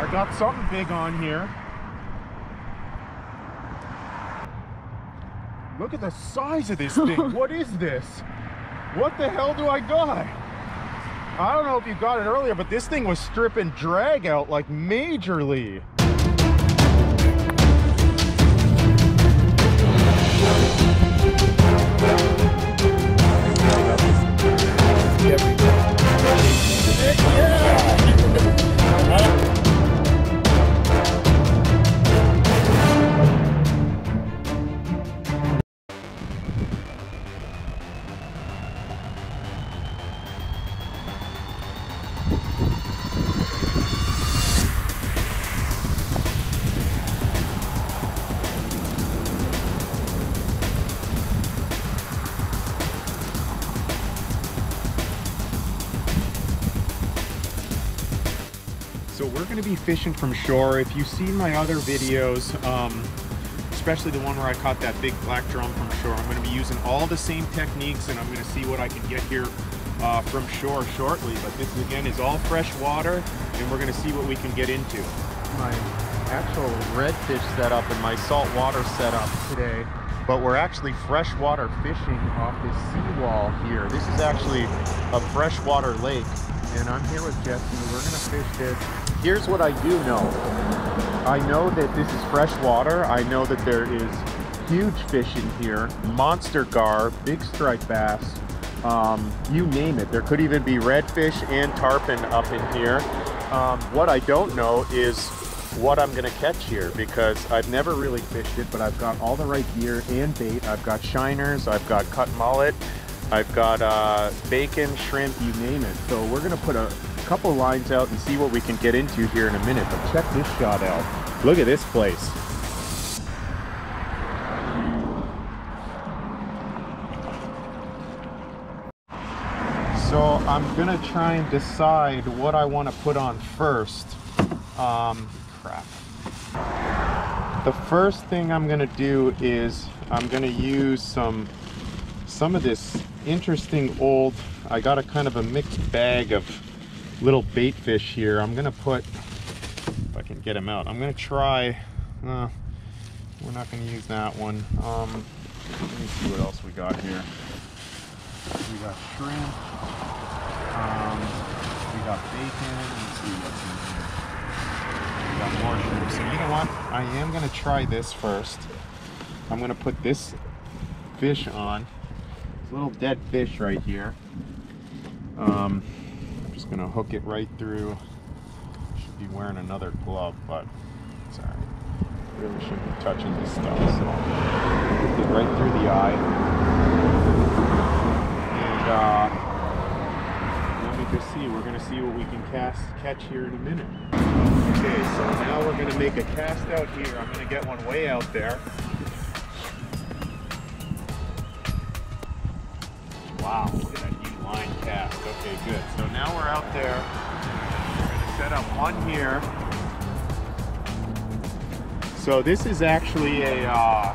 I got something big on here. Look at the size of this thing. What is this? What the hell do I got? I don't know if you got it earlier, but this thing was stripping drag out like majorly. So we're going to be fishing from shore. If you've seen my other videos, especially the one where I caught that big black drum from shore, I'm going to be using all the same techniques, and I'm going to see what I can get here from shore shortly. But this again is all fresh water, and we're going to see what we can get into. My actual redfish setup and my saltwater setup today, but we're actually freshwater fishing off this seawall here. This is actually a freshwater lake, and I'm here with Jesse. We're going to fish this. Here's what I do know. I know that this is fresh water. I know that there is huge fish in here, monster gar, big striped bass, you name it. There could even be redfish and tarpon up in here. What I don't know is what I'm gonna catch here, because I've never really fished it, but I've got all the right gear and bait. I've got shiners, I've got cut mullet, I've got bacon, shrimp, you name it. So we're gonna put a couple lines out and see what we can get into here in a minute. But check this shot out. Look at this place. So I'm gonna try and decide what I want to put on first. Crap. The first thing I'm gonna do is I'm gonna use some of this interesting old, I got a kind of a mixed bag of little bait fish here. I'm gonna put, if I can get them out, I'm gonna try, we're not gonna use that one. Let me see what else we got here. We got shrimp, we got bacon. Let's see what's in here. We got more shrimp. So you know what, I am gonna try this first. I'm gonna put this fish on. It's a little dead fish right here. I'm just gonna hook it right through. Should be wearing another glove, but it's all right. Really shouldn't be touching this stuff. So hook it right through the eye. And let me just see. We're gonna see what we can catch here in a minute. Okay, so now we're gonna make a cast out here. I'm gonna get one way out there. Wow, look at that new line cast. Okay, good. So now we're out there. We're gonna set up one here. So this is actually a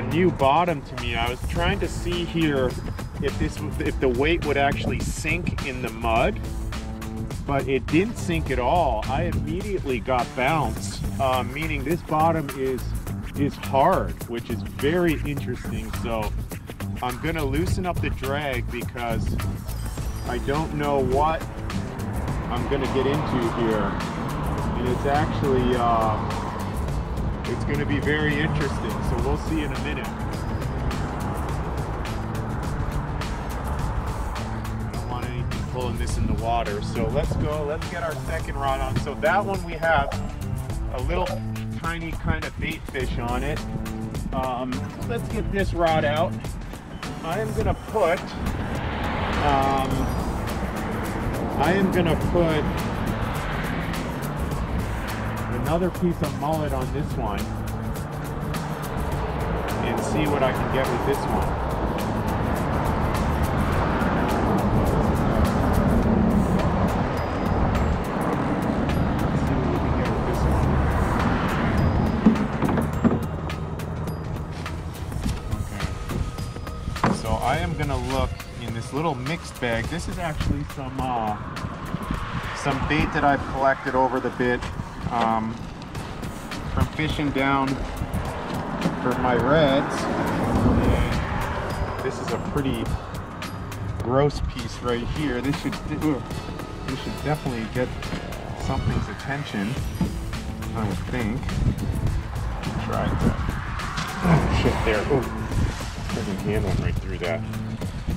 new bottom to me. I was trying to see here if the weight would actually sink in the mud, but it didn't sink at all. I immediately got bounce, meaning this bottom is hard, which is very interesting. So I'm gonna loosen up the drag because I don't know what I'm gonna get into here, and it's actually it's gonna be very interesting. So we'll see in a minute. I don't want anything pulling this in the water. So let's go. Let's get our second rod on. So that one we have a little tiny kind of bait fish on it. Let's get this rod out. I am gonna put another piece of mullet on this one and see what I can get with this one. I am gonna look in this little mixed bag. This is actually some bait that I've collected over the bit from fishing down for my reds. And this is a pretty gross piece right here. This should definitely get something's attention, I would think. Try that. Oh shit, there. Oh, freaking hand went right through that.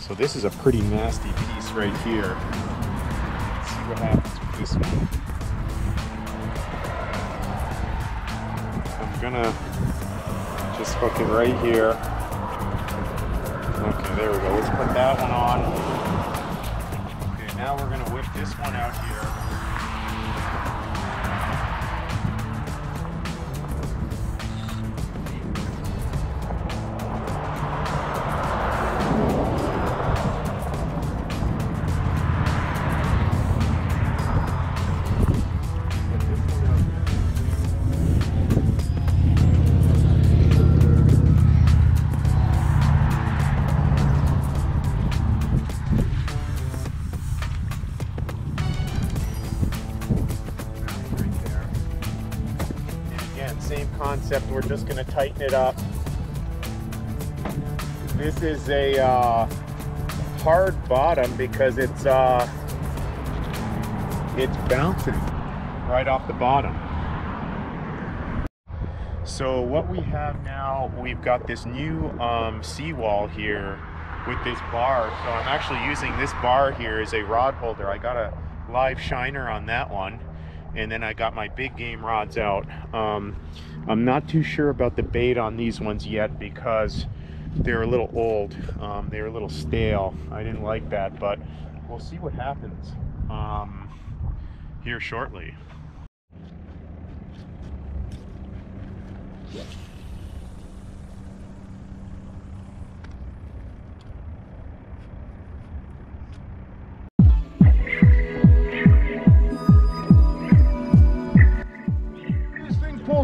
So this is a pretty nasty piece right here. Let's see what happens with this one. I'm gonna just hook it right here. Okay, there we go. Let's put that one on. Okay, now we're gonna whip this one out here. Same concept, we're just going to tighten it up. This is a hard bottom because it's bouncing right off the bottom. So what we have now, we've got this new seawall here with this bar. So I'm actually using this bar here as a rod holder. I got a live shiner on that one. And then I got my big game rods out. I'm not too sure about the bait on these ones yet because they're a little old. They're a little stale. I didn't like that, but we'll see what happens here shortly.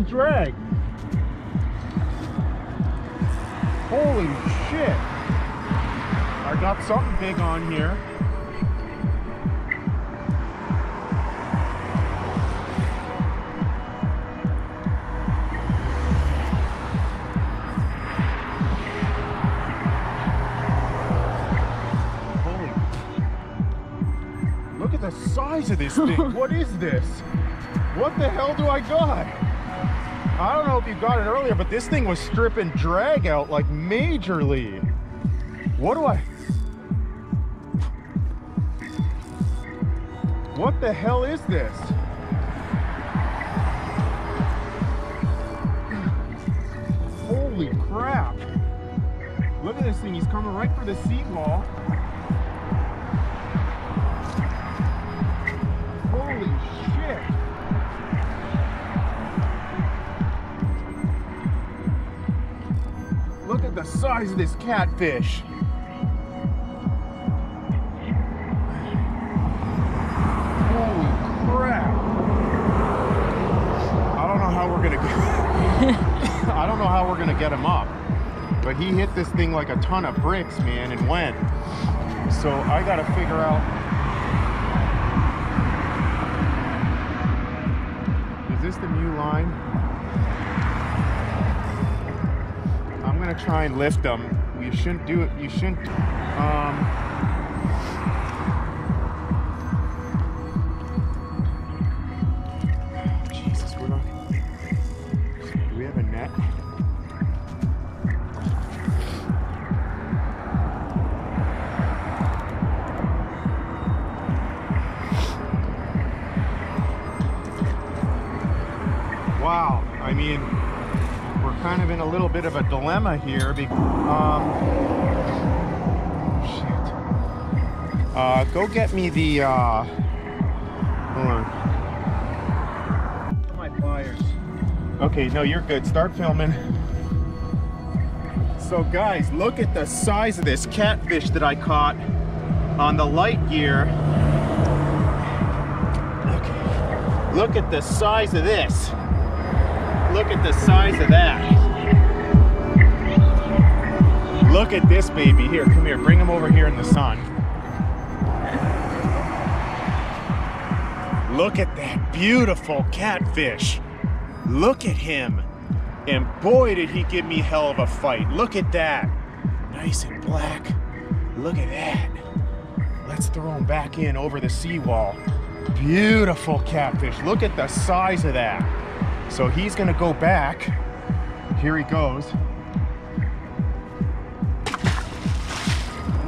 Drag. Holy shit. I got something big on here. Holy. Look at the size of this thing. What is this? What the hell do I got? I don't know if you got it earlier, but this thing was stripping drag out like majorly. What the hell is this? Holy crap. Look at this thing, he's coming right for the seawall. Holy shit. Look at the size of this catfish. Holy crap. I don't know how we're gonna get I don't know how we're gonna get him up. But he hit this thing like a ton of bricks, man, and went. So I gotta figure out. Is this the new line? I'm gonna try and lift them. You shouldn't do it. You shouldn't. Jesus, we're not. Do we have a net? Wow. I mean, kind of in a little bit of a dilemma here because shit. Go get me the hold on. My pliers. Okay, no, you're good. Start filming. So guys, look at the size of this catfish that I caught on the light gear. Okay. Look at the size of this. Look at the size of that. Look at this baby. Here, come here. Bring him over here in the sun. Look at that beautiful catfish. Look at him. And boy, did he give me hell of a fight. Look at that. Nice and black. Look at that. Let's throw him back in over the seawall. Beautiful catfish. Look at the size of that. So he's gonna go back. Here he goes.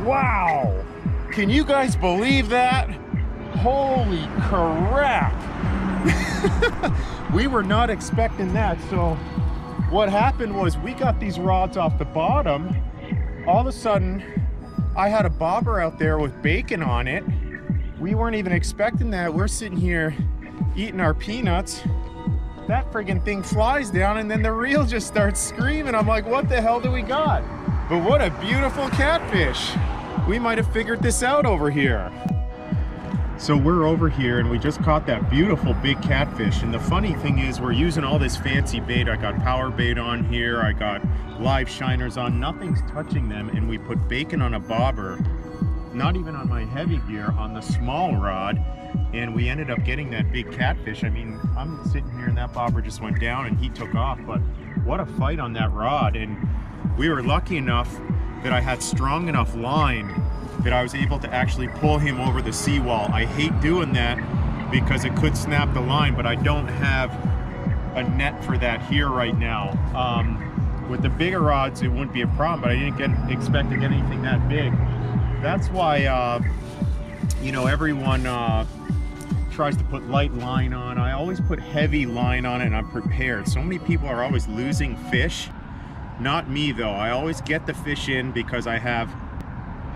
Wow. Can you guys believe that? Holy crap. We were not expecting that. So what happened was we got these rods off the bottom. All of a sudden, I had a bobber out there with bacon on it. We weren't even expecting that. We're sitting here eating our peanuts. That friggin' thing flies down and then the reel just starts screaming. I'm like, what the hell do we got? But what a beautiful catfish. We might have figured this out over here. So we're over here and we just caught that beautiful big catfish. And the funny thing is we're using all this fancy bait. I got power bait on here. I got live shiners on. Nothing's touching them. And we put bacon on a bobber, not even on my heavy gear, on the small rod. And we ended up getting that big catfish. I mean, I'm sitting here and that bobber just went down and he took off. But what a fight on that rod. And we were lucky enough that I had strong enough line that I was able to actually pull him over the seawall. I hate doing that because it could snap the line, but I don't have a net for that here right now. With the bigger rods, it wouldn't be a problem, but I didn't expect to get anything that big. That's why, you know, everyone tries to put light line on. I always put heavy line on it and I'm prepared. So many people are always losing fish. Not me though. I always get the fish in because I have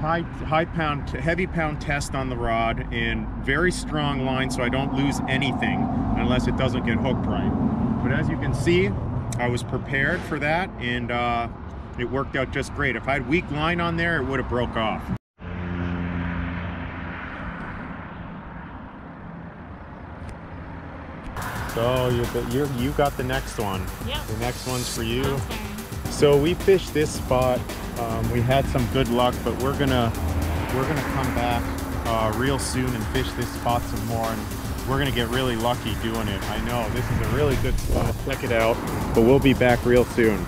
heavy pound test on the rod and very strong line, so I don't lose anything unless it doesn't get hooked right. But as you can see, I was prepared for that and it worked out just great. If I had weak line on there, it would have broke off. So you got the next one. Yep. The next one's for you. Okay. So we fished this spot. We had some good luck, but we're gonna come back real soon and fish this spot some more, and we're gonna get really lucky doing it. I know this is a really good spot. Check it out. But we'll be back real soon.